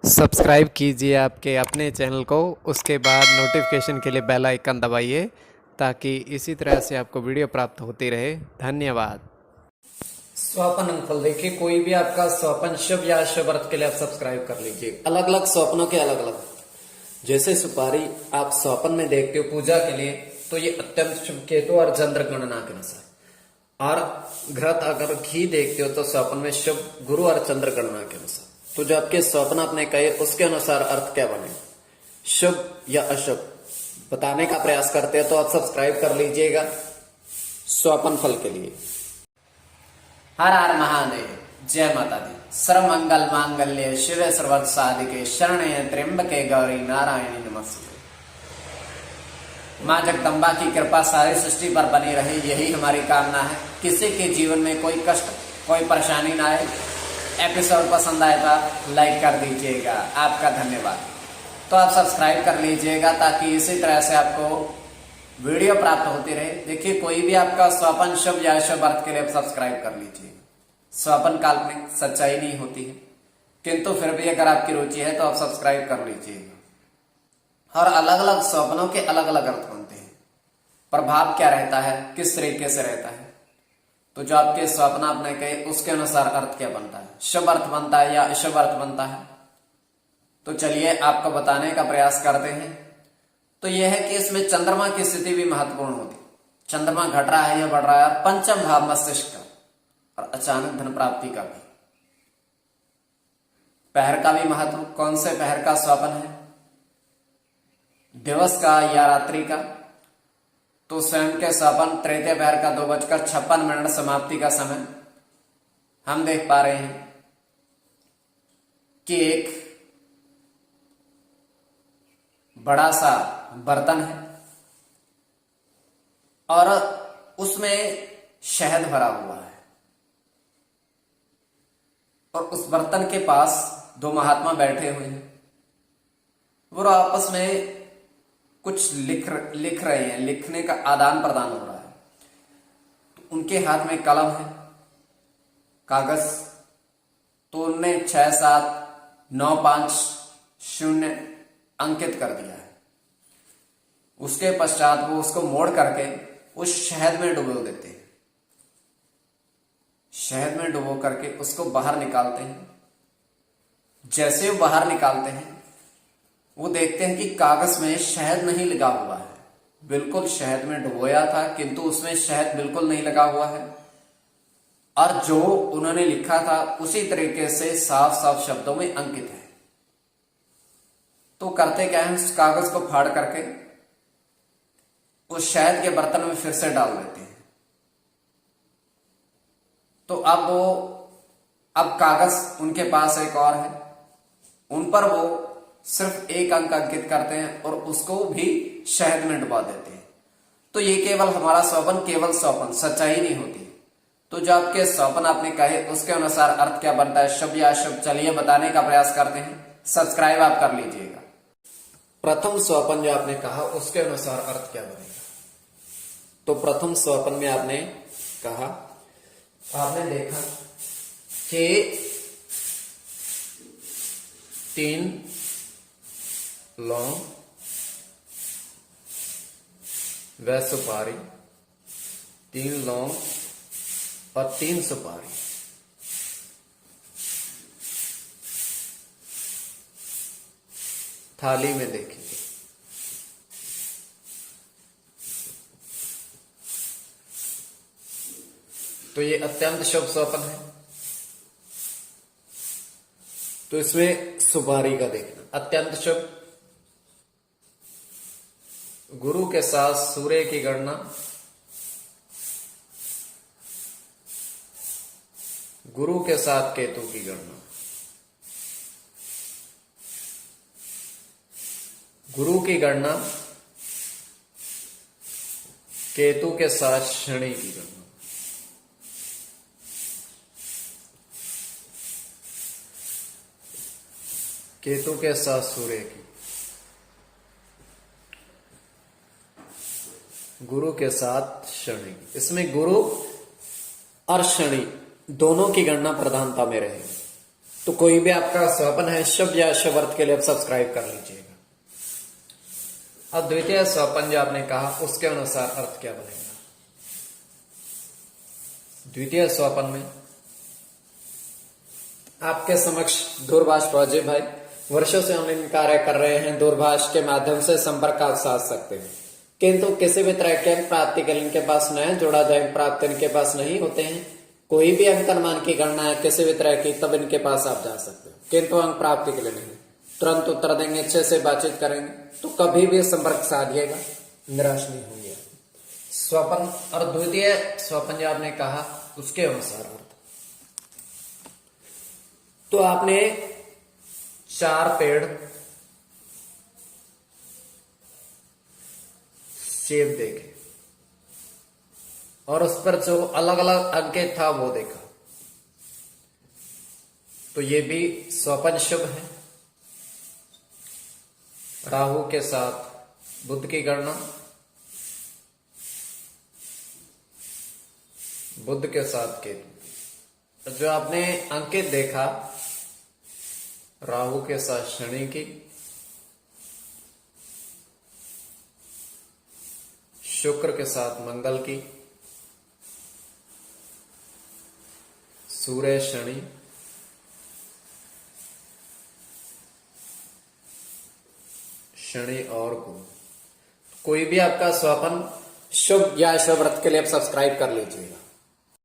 Subscribe कीजिए आपके अपने चैनल को, उसके बाद नोटिफिकेशन के लिए बेल आइकन दबाइए ताकि इसी तरह से आपको वीडियो प्राप्त होती रहे। धन्यवाद। स्वपन अंकफल देखिए, कोई भी आपका स्वपन शुभ या अशुभ अर्थ के लिए आप सब्सक्राइब कर लीजिए। अलग अलग स्वप्नों के अलग अलग, जैसे सुपारी आप स्वपन में देखते हो पूजा के लिए तो ये अत्यंत शुभ केतु और चंद्र गणना के अनुसार, और घृत अगर घी देखते हो तो स्वपन में शुभ गुरु और चंद्र गणना के अनुसार। तो जो आपके स्वप्न आपने कहे उसके अनुसार अर्थ क्या बने, शुभ या अशुभ बताने का प्रयास करते हैं तो आप सब्सक्राइब कर लीजिएगा स्वपन फल के लिए। हर हर महादेव, जय माता दी। सर्वमंगल मांगल्य शिवे सर्वर्थ साधिके शरण्ये त्र्यंबके गौरी नारायणी नमस्ते। माँ जगदम्बा की कृपा सारी सृष्टि पर बनी रहे, यही हमारी कामना है। किसी के जीवन में कोई कष्ट कोई परेशानी ना आए। एपिसोड पसंद आए तो लाइक कर दीजिएगा, आपका धन्यवाद। तो आप सब्सक्राइब कर लीजिएगा ताकि इसी तरह से आपको वीडियो प्राप्त होती रहे। देखिए, कोई भी आपका स्वपन शुभ या अशुभ अर्थ के लिए आप सब्सक्राइब कर लीजिए। स्वपन काल्पनिक, सच्चाई नहीं होती है, किंतु फिर भी अगर आपकी रुचि है तो आप सब्सक्राइब कर लीजिएगा। और अलग अलग स्वप्नों के अलग अलग अर्थ बनते हैं। प्रभाव क्या रहता है, किस तरीके से रहता है, तो जो आपके स्वप्न आपने कहे उसके अनुसार अर्थ क्या बनता है, शुभ अर्थ बनता है या अशुभ अर्थ बनता है। तो चलिए आपको बताने का प्रयास करते हैं। तो यह है कि इसमें चंद्रमा की स्थिति भी महत्वपूर्ण होती है। चंद्रमा घट रहा है या बढ़ रहा है, पंचम भाव मस्तिष्क का, और अचानक धन प्राप्ति का भी। पहर का भी महत्व, कौन से पहर का स्वप्न है, दिवस का या रात्रि का। तो स्वयं के स्वप्न तृतीय पहर का 2:56 समाप्ति का समय हम देख पा रहे हैं कि एक बड़ा सा बर्तन है और उसमें शहद भरा हुआ है, और उस बर्तन के पास दो महात्मा बैठे हुए हैं। वो आपस में कुछ लिख रहे हैं, लिखने का आदान प्रदान हो रहा है। तो उनके हाथ में कलम है, कागज। तो उनने 67950 अंकित कर दिया है। उसके पश्चात वो उसको मोड़ करके उस शहद में डुबो देते हैं। शहद में डुबो करके उसको बाहर निकालते हैं। जैसे वो बाहर निकालते हैं, वो देखते हैं कि कागज में शहद नहीं लगा हुआ है। बिल्कुल शहद में डुबोया था किंतु उसमें शहद बिल्कुल नहीं लगा हुआ है, और जो उन्होंने लिखा था उसी तरीके से साफ साफ शब्दों में अंकित है। तो करते क्या है, उस कागज को फाड़ करके उस शहद के बर्तन में फिर से डाल देते हैं। तो अब कागज उनके पास एक और है, उन पर वो सिर्फ एक अंक अंकित करते हैं और उसको भी शहद में डुबा देते हैं। तो ये केवल हमारा स्वप्न, केवल स्वप्न, सच्चाई नहीं होती। तो जो आपके स्वप्न आपने कहे उसके अनुसार अर्थ क्या बनता है, शुभ या अशुभ, चलिए बताने का प्रयास करते हैं। सब्सक्राइब आप कर लीजिएगा। प्रथम स्वप्न जो आपने कहा उसके अनुसार अर्थ क्या बनेगा। तो प्रथम स्वप्न में आपने कहा, आपने देखा कि 3 लौंग व सुपारी, 3 लौंग और 3 सुपारी। थाली में देखिए। तो ये अत्यंत शुभ स्वप्न है। तो इसमें सुपारी का देखना अत्यंत शुभ। गुरु के साथ सूर्य की गणना, गुरु के साथ केतु की गणना, गुरु की गणना केतु के साथ शनि की गणना। केतु के साथ सूर्य की, गुरु के साथ शनि। इसमें गुरु और शनि दोनों की गणना प्रधानता में रहेगी। तो कोई भी आपका स्वप्न है शुभ या शुभ अर्थ के लिए आप सब्सक्राइब कर लीजिएगा। अब द्वितीय स्वप्न जो आपने कहा उसके अनुसार अर्थ क्या बनेगा। द्वितीय स्वप्न में आपके समक्ष दूरभाष प्रोजेक्ट भाई वर्षों से ऑनलाइन कार्य कर रहे हैं, दूरभाष के माध्यम से संपर्क आप साध सकते हैं, किंतु किसी भी तरह के अंक प्राप्ति के लिए इनके पास नया जोड़ा जाए प्राप्त इनके पास नहीं होते हैं। कोई भी अंक अनुमान की गणना है किसी भी तरह की तब इनके पास आप जा सकते हो, किंतु अंक प्राप्ति के लिए नहीं। तुरंत उत्तर देंगे, अच्छे से बातचीत करेंगे तो कभी भी संपर्क साधिएगा, निराश नहीं होंगे। स्वप्न और द्वितीय स्वप्न जो आपने कहा उसके अनुसार अर्थ, तो आपने 4 पेड़ सेब देखे और उस पर जो अलग अलग अंकित था वो देखा, तो ये भी स्वप्न शुभ है। राहु के साथ बुध की गणना, बुध के साथ केतु, जो आपने अंकित देखा राहु के साथ शनि की, शुक्र के साथ मंगल की, सूर्य शनि, शनि और गुरु। कोई भी आपका स्वप्न शुभ या शुभ अर्थ के लिए आप सब्सक्राइब कर लीजिएगा।